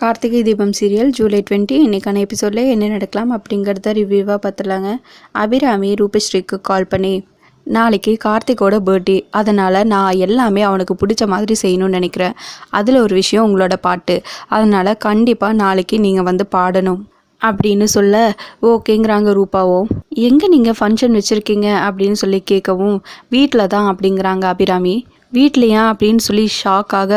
Karthigai Deepam serial July 20 இன்றைக்கான எபிசோடில் என்ன நடக்கலாம் அப்படிங்கிறத ரிவ்யூவாக பார்த்துலாங்க. அபிராமி ரூபஸ்ரீக்கு கால் பண்ணி, நாளைக்கு கார்த்திகோட பர்த்டே, அதனால் நான் எல்லாமே அவனுக்கு பிடிச்ச மாதிரி செய்யணும்னு நினைக்கிறேன். அதில் ஒரு விஷயம் உங்களோட பாட்டு, அதனால் கண்டிப்பாக நாளைக்கு நீங்கள் வந்து பாடணும் அப்படின்னு சொல்ல ஓகேங்கிறாங்க ரூபாவும். எங்கே நீங்கள் ஃபங்க்ஷன் வச்சுருக்கீங்க அப்படின்னு சொல்லி கேட்கவும், வீட்டில் தான் அப்படிங்கிறாங்க அபிராமி. வீட்லையா அப்படின்னு சொல்லி ஷாக்காக,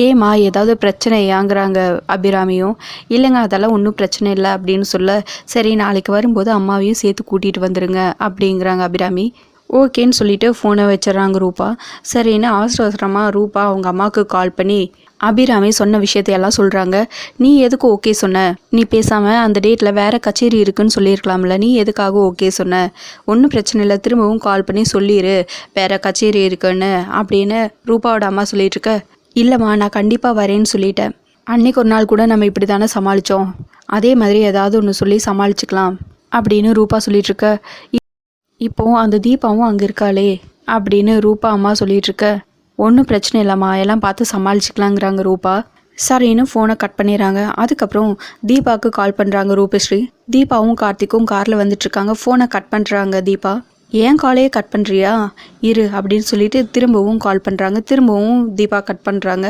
ஏம்மா ஏதாவது பிரச்சனையாங்கிறாங்க அபிராமியும். இல்லைங்க அதெல்லாம் ஒன்றும் பிரச்சனை இல்லை அப்படின்னு சொல்ல, சரி நாளைக்கு வரும்போது அம்மாவையும் சேர்த்து கூட்டிகிட்டு வந்துடுங்க அப்படிங்கிறாங்க அபிராமி. ஓகேன்னு சொல்லிட்டு ஃபோனை வச்சிடறாங்க ரூபா. சரின்னு அவசர அவசரமாக ரூபா அவங்க அம்மாவுக்கு கால் பண்ணி அபிராமி சொன்ன விஷயத்தையெல்லாம் சொல்கிறாங்க. நீ எதுக்கு ஓகே சொன்ன? நீ பேசாமல் அந்த டேட்டில் வேறு கச்சேரி இருக்குன்னு சொல்லியிருக்கலாம்ல, நீ எதுக்காக ஓகே சொன்ன? ஒன்றும் பிரச்சனை இல்லை, திரும்பவும் கால் பண்ணி சொல்லிடு வேறு கச்சேரி இருக்குன்னு அப்படின்னு ரூபாவோட அம்மா சொல்லிகிட்ருக்க. இல்லைம்மா நான் கண்டிப்பாக வரேன்னு சொல்லிட்டேன். அன்னைக்கு ஒரு நாள் கூட நம்ம இப்படி தானே சமாளித்தோம், அதே மாதிரி ஏதாவது ஒன்று சொல்லி சமாளிச்சுக்கலாம் அப்படின்னு ரூபா சொல்லிகிட்ருக்க. இப்போது அந்த தீபாவும் அங்கே இருக்காளே அப்படின்னு ரூபா அம்மா சொல்லிகிட்ருக்க. ஒன்றும் பிரச்சனை இல்லைம்மா, எல்லாம் பார்த்து சமாளிச்சுக்கலாங்கிறாங்க ரூபா. சரின்னு ஃபோனை கட் பண்ணிடுறாங்க. அதுக்கப்புறம் தீபாவுக்கு கால் பண்ணுறாங்க ரூபஸ்ரீ. தீபாவும் கார்த்திக்கும் காரில் வந்துட்டுருக்காங்க. ஃபோனை கட் பண்ணுறாங்க தீபா. ஏன் காலையே கட் பண்ணுறியா இரு அப்படின்னு சொல்லிட்டு திரும்பவும் கால் பண்ணுறாங்க. திரும்பவும் தீபா கட் பண்ணுறாங்க.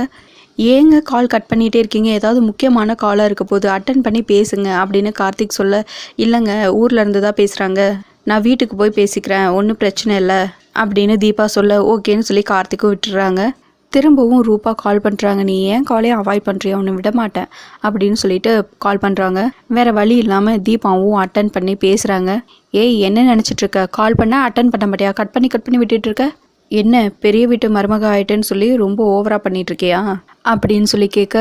ஏங்க கால் கட் பண்ணிகிட்டே இருக்கீங்க, ஏதாவது முக்கியமான காலாக இருக்க போது அட்டன் பண்ணி பேசுங்க அப்படின்னு கார்த்திக் சொல்ல, இல்லைங்க ஊரில் இருந்து தான் பேசுகிறாங்க, நான் வீட்டுக்கு போய் பேசிக்கிறேன், ஒன்றும் பிரச்சனை இல்லை அப்படின்னு தீபா சொல்ல ஓகேன்னு சொல்லி கார்த்திக்கும் விட்டுறாங்க. திரும்பவும் ரூபா கால் பண்ணுறாங்க. நீ ஏன் காலையும் அவாய்ட் பண்ணுறியா, ஒன்று விட மாட்டேன் அப்படின்னு சொல்லிட்டு கால் பண்ணுறாங்க. வேறு வழி இல்லாமல் தீபாவும் அட்டன் பண்ணி பேசுகிறாங்க. ஏய் என்ன நினச்சிட்ருக்க, கால் பண்ணால் அட்டன் பண்ண மாட்டியா, கட் பண்ணி விட்டுட்ருக்க, என்ன பெரிய வீட்டு மருமக ஆகிட்டேன்னு சொல்லி ரொம்ப ஓவராக பண்ணிகிட்ருக்கியா அப்படின்னு சொல்லி கேட்க,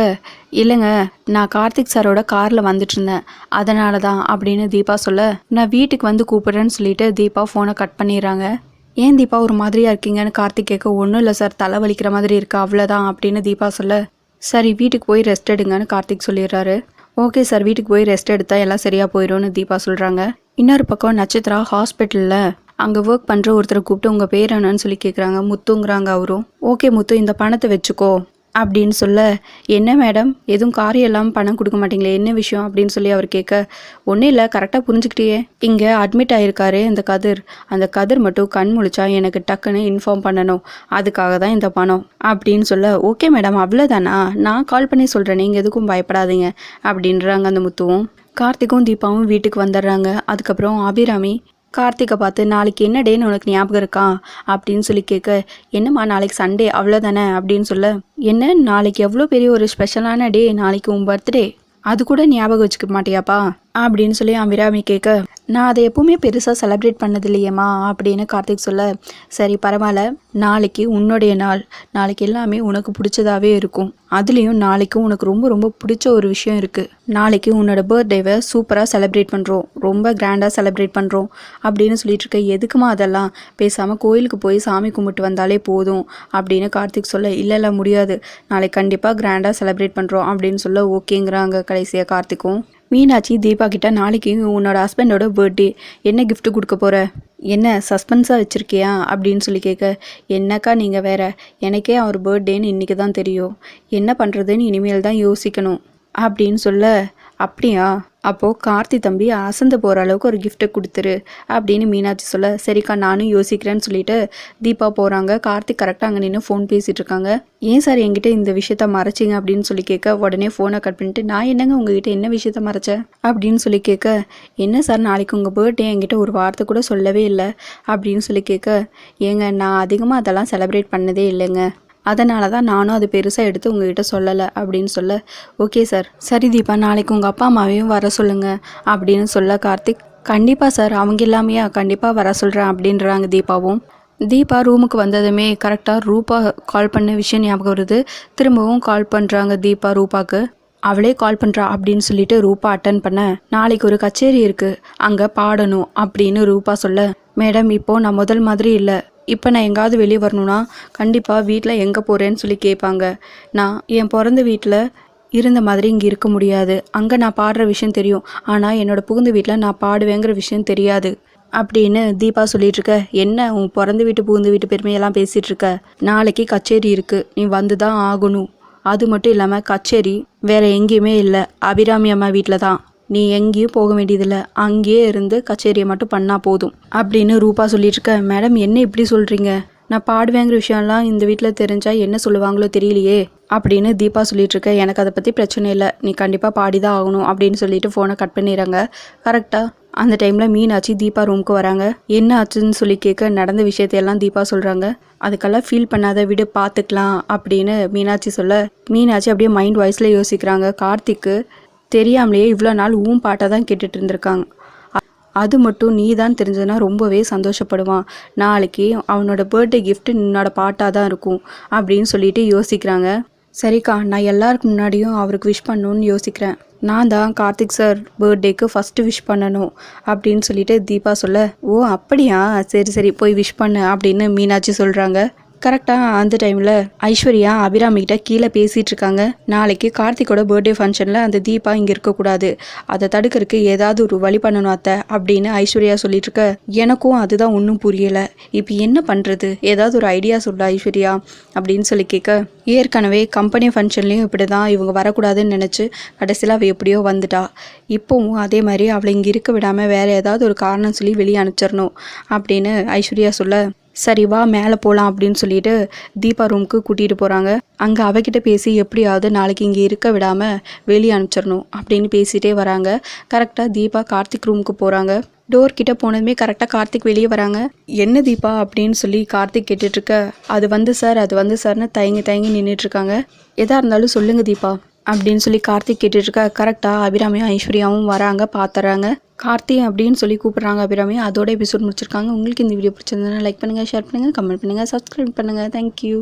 இல்லைங்க நான் கார்த்திக் சாரோட காரில் வந்துட்டுருந்தேன் அதனால தான் அப்படின்னு தீபா சொல்ல, நான் வீட்டுக்கு வந்து கூப்பிட்றேன்னு சொல்லிட்டு தீபா ஃபோனை கட் பண்ணிடுறாங்க. ஏன் தீபா ஒரு மாதிரியாக இருக்கீங்கன்னு கார்த்திக் கேட்க, ஒன்றும் இல்லை சார் தலை வலிக்கிற மாதிரி இருக்கா அவ்வளோதான் அப்படின்னு தீபா சொல்ல, சரி வீட்டுக்கு போய் ரெஸ்ட் எடுங்கன்னு கார்த்திக் சொல்லிடுறாரு. ஓகே சார் வீட்டுக்கு போய் ரெஸ்ட் எடுத்தால் எல்லாம் சரியாக போயிடும்னு தீபா சொல்கிறாங்க. இன்னொரு பக்கம் நட்சத்திரா ஹாஸ்பிட்டலில் அங்கே ஒர்க் பண்ணுற ஒருத்தரை கூப்பிட்டு உங்கள் பேர் என்னன்னு சொல்லி கேட்குறாங்க. முத்துங்கிறாங்க அவரும். ஓகே முத்து இந்த பணத்தை வச்சுக்கோ அப்படின்னு சொல்ல, என்ன மேடம் எதுவும் காரியம் இல்லாமல் பணம் கொடுக்க மாட்டீங்களே, என்ன விஷயம் அப்படின்னு சொல்லி அவர் கேட்க, ஒன்றும் இல்லை கரெக்டாக புரிஞ்சுக்கிட்டே, இங்கே அட்மிட் ஆகிருக்காரு இந்த கதிர், அந்த கதிர் மட்டும் கண் முழிச்சா எனக்கு டக்குன்னு இன்ஃபார்ம் பண்ணணும், அதுக்காக தான் இந்த பணம் அப்படின்னு சொல்ல, ஓகே மேடம் அவ்வளோதானா, நான் கால் பண்ணி சொல்கிறேன் நீங்கள் எதுக்கும் பயப்படாதீங்க அப்படின்றாங்க அந்த முத்துவும். கார்த்திக்கும் தீபாவும் வீட்டுக்கு வந்துடுறாங்க. அதுக்கப்புறம் அபிராமி கார்த்திகை பார்த்து, நாளைக்கு என்ன டேன்னு உனக்கு ஞாபகம் இருக்கா அப்படின்னு சொல்லி கேட்க, என்னம்மா நாளைக்கு சண்டே அவ்வளோதானே அப்படின்னு சொல்ல, என்ன நாளைக்கு எவ்வளோ பெரிய ஒரு ஸ்பெஷலான டே, நாளைக்கு உன் பர்த்டே, அது கூட ஞாபகம் வச்சுக்க மாட்டியாப்பா அப்படின்னு சொல்லி அபிராமி கேட்க, நான் அதை எப்பவுமே பெருசாக செலிப்ரேட் பண்ணது இல்லையேம்மா அப்படின்னு கார்த்திக் சொல்ல, சரி பரவாயில்ல நாளைக்கு உன்னுடைய நாள், நாளைக்கு எல்லாமே உனக்கு பிடிச்சதாகவே இருக்கும், அதுலேயும் நாளைக்கும் உனக்கு ரொம்ப ரொம்ப பிடிச்ச ஒரு விஷயம் இருக்குது, நாளைக்கு உன்னோட பர்த்டேவை சூப்பராக செலிப்ரேட் பண்ணுறோம், ரொம்ப கிராண்டாக செலிப்ரேட் பண்ணுறோம் அப்படின்னு சொல்லிட்டு இருக்க, எதுக்குமா அதெல்லாம், பேசாமல் கோயிலுக்கு போய் சாமி கும்பிட்டு வந்தாலே போதும் அப்படின்னு கார்த்திக் சொல்ல, இல்லை முடியாது நாளைக்கு கண்டிப்பாக கிராண்டாக செலிப்ரேட் பண்ணுறோம் அப்படின்னு சொல்ல ஓகேங்கிறாங்க கடைசியாக கார்த்திக்கும். மீனாட்சி தீபா கிட்ட, நாளைக்கு உன்னோட ஹஸ்பண்டோட பர்த்டே, என்ன கிஃப்ட் கொடுக்க போகிற, என்ன சஸ்பென்ஸாக வச்சுருக்கியா அப்படின்னு சொல்லி கேட்க, என்னக்கா நீங்கள் வேற, எனக்கே அவர் பர்த்டேன்னு இன்றைக்கி தான் தெரியும், என்ன பண்ணுறதுன்னு இனிமேல் தான் யோசிக்கணும் அப்படின்னு சொல்ல, அப்படியா அப்போது கார்த்தி தம்பி அசந்து போகிற அளவுக்கு ஒரு கிஃப்ட்டை கொடுத்துரு அப்படின்னு மீனாட்சி சொல்ல, சரிக்கா நானும் யோசிக்கிறேன்னு சொல்லிட்டு தீபா போகிறாங்க. கார்த்திக் கரெக்டாக அங்கே நின்று ஃபோன் பேசிகிட்டு இருக்காங்க. ஏன் சார் என்கிட்ட இந்த விஷயத்த மறைச்சிங்க அப்படின்னு சொல்லி கேட்க, உடனே ஃபோனை கட் பண்ணிட்டு, நான் என்னங்க உங்ககிட்ட என்ன விஷயத்த மறைச்சேன் அப்படின்னு சொல்லி கேட்க, என்ன சார் நாளைக்கு உங்கள் பர்த்டே என்கிட்ட ஒரு வார்த்தை கூட சொல்லவே இல்லை அப்படின்னு சொல்லி கேட்க, ஏங்க நான் அதிகமாக அதெல்லாம் செலிப்ரேட் பண்ணதே இல்லைங்க, அதனால தான் நானும் அது பெருசாக எடுத்து உங்ககிட்ட சொல்லலை அப்படின்னு சொல்ல, ஓகே சார் சரி தீபா நாளைக்கு உங்கள் அப்பா அம்மாவையும் வர சொல்லுங்கள் அப்படின்னு சொல்ல கார்த்திக், கண்டிப்பாக சார் அவங்க இல்லாமையா, கண்டிப்பாக வர சொல்கிறேன் அப்படின்றாங்க தீபாவும். தீபா ரூமுக்கு வந்ததுமே கரெக்டாக ரூபா கால் பண்ண விஷயம் ஞாபகம் வருது. திரும்பவும் கால் பண்ணுறாங்க தீபா ரூபாவுக்கு. அவளே கால் பண்ணுறா அப்படின்னு சொல்லிட்டு ரூபா அட்டன் பண்ண, நாளைக்கு ஒரு கச்சேரி இருக்குது அங்கே பாடணும் அப்படின்னு ரூபா சொல்ல, மேடம் இப்போது நான் முதல் மாதிரி இல்லை, இப்போ நான் எங்காவது வெளியே வரணும்னா கண்டிப்பாக வீட்டில் எங்கே போகிறேன்னு சொல்லி கேட்பாங்க, நான் என் பிறந்த வீட்டில் இருந்த மாதிரி இங்கே இருக்க முடியாது, அங்கே நான் பாடுற விஷயம் தெரியும், ஆனால் என்னோடய புகுந்த வீட்டில் நான் பாடுவேங்கிற விஷயம் தெரியாது அப்படின்னு தீபா சொல்லிகிட்ருக்க, என்ன உன் பிறந்த வீட்டு புகுந்த வீட்டு பெருமையெல்லாம் பேசிகிட்ருக்க, நாளைக்கு கச்சேரி இருக்குது நீ வந்து தான் ஆகணும் அது மட்டும் இல்லாமல் கச்சேரி வேற எங்கேயுமே இல்லை, அபிராமி அம்மா வீட்டில் தான். நீ எங்கேயும் போக வேண்டியதில்லை, அங்கேயே இருந்து கச்சேரியை மட்டும் பண்ணால் போதும் அப்படின்னு ரூபா சொல்லிட்டு இருக்க. மேடம் என்ன இப்படி சொல்கிறீங்க? நான் பாடுவேங்கிற விஷயம்லாம் இந்த வீட்டில் தெரிஞ்சால் என்ன சொல்லுவாங்களோ தெரியலையே அப்படின்னு தீபா சொல்லிட்டு இருக்க. எனக்கு அதை பற்றி பிரச்சனை இல்லை, நீ கண்டிப்பாக பாடி தான் ஆகணும் அப்படின்னு சொல்லிட்டு ஃபோனை கட் பண்ணிடுறாங்க. கரெக்டாக அந்த டைமில் மீனாட்சி தீபா ரூமுக்கு வராங்க. என்ன ஆச்சுன்னு சொல்லி கேட்க நடந்த விஷயத்தையெல்லாம் தீபா சொல்கிறாங்க. அதுக்கெல்லாம் ஃபீல் பண்ணாத, விடு பார்த்துக்கலாம் அப்படின்னு மீனாட்சி சொல்ல, மீனாட்சி அப்படியே மைண்ட் வாய்ஸில் யோசிக்கிறாங்க. கார்த்திக்கு தெரியாமலேயே இவ்வளோ நாள் பாட்டை தான் கேட்டுட்டு இருந்திருக்காங்க. அது மட்டும் நீ தான் தெரிஞ்சதுன்னா ரொம்பவே சந்தோஷப்படுவான். நாளைக்கு அவனோட பர்த்டே கிஃப்ட் என்னோட பாட்டாக தான் இருக்கும் அப்படின்னு சொல்லிட்டு யோசிக்கிறாங்க. சரிக்கா, நான் எல்லாருக்கு முன்னாடியும் அவருக்கு விஷ் பண்ணணும்னு யோசிக்கிறேன். நான் தான் கார்த்திக் சார் பர்த்டேக்கு ஃபஸ்ட்டு விஷ் பண்ணணும் அப்படின்னு சொல்லிட்டு தீபா சொல்ல, ஓ அப்படியா, சரி சரி போய் விஷ் பண்ணு அப்படின்னு மீனாட்சி சொல்கிறாங்க. கரெக்டாக அந்த டைமில் ஐஸ்வர்யா அபிராமிகிட்ட கீழே பேசிகிட்டு இருக்காங்க. நாளைக்கு கார்த்திகோட பர்த்டே ஃபங்க்ஷனில் அந்த தீபா இங்கே இருக்கக்கூடாது, அதை தடுக்கிறதுக்கு ஏதாவது ஒரு வழி பண்ணணும் அத்தை அப்படின்னு ஐஸ்வர்யா சொல்லிட்டு இருக்க. எனக்கும் அதுதான் ஒன்றும் புரியலை, இப்போ என்ன பண்ணுறது, ஏதாவது ஒரு ஐடியா சொல்ல ஐஸ்வர்யா அப்படின்னு சொல்லி கேட்க. ஏற்கனவே கம்பெனி ஃபங்க்ஷன்லேயும் இப்படி தான் இவங்க வரக்கூடாதுன்னு நினச்சி கடைசியில் அவள் எப்படியோ வந்துட்டா. இப்போவும் அதே மாதிரி அவளை இங்கே இருக்க விடாமல் வேறு ஏதாவது ஒரு காரணம் சொல்லி வெளியே அனுப்பிச்சிடணும் அப்படின்னு ஐஸ்வர்யா சொல்ல, சரி வா மேலே போகலாம் அப்படின்னு சொல்லிட்டு தீபா ரூமுக்கு கூட்டிகிட்டு போகிறாங்க. அங்கே அவகிட்ட பேசி எப்படியாவது நாளைக்கு இங்கே இருக்க விடாமல் வெளியே அனுப்பிச்சிடணும் அப்படின்னு பேசிகிட்டே வராங்க. கரெக்டாக தீபா கார்த்திக் ரூமுக்கு போகிறாங்க. டோர் கிட்ட போனதுமே கரெக்டாக கார்த்திக் வெளியே வராங்க. என்ன தீபா அப்படின்னு சொல்லி கார்த்திக் கேட்டுட்ருக்க. அது வந்து சார்னு தயங்கி நின்றுட்டுருக்காங்க. எதாக இருந்தாலும் சொல்லுங்கள் தீபா அப்படின்னு சொல்லி கார்த்திக் கேட்டுட்ருக்க. கரெக்டாக அபிராமியும் ஐஸ்வர்யாவும் வராங்க, பார்த்துறாங்க. கார்த்தி அப்படின்னு சொல்லி கூப்பிட்றாங்க அபிராமி. அதோட எபிசோட் முடிச்சிருக்காங்க. உங்களுக்கு இந்த வீடியோ பிடிச்சிருந்ததுன்னா லைக் பண்ணுங்கள், ஷேர் பண்ணுங்கள், கமெண்ட் பண்ணுங்கள், சப்ஸ்கிரைப் பண்ணுங்கள். தேங்க்யூ.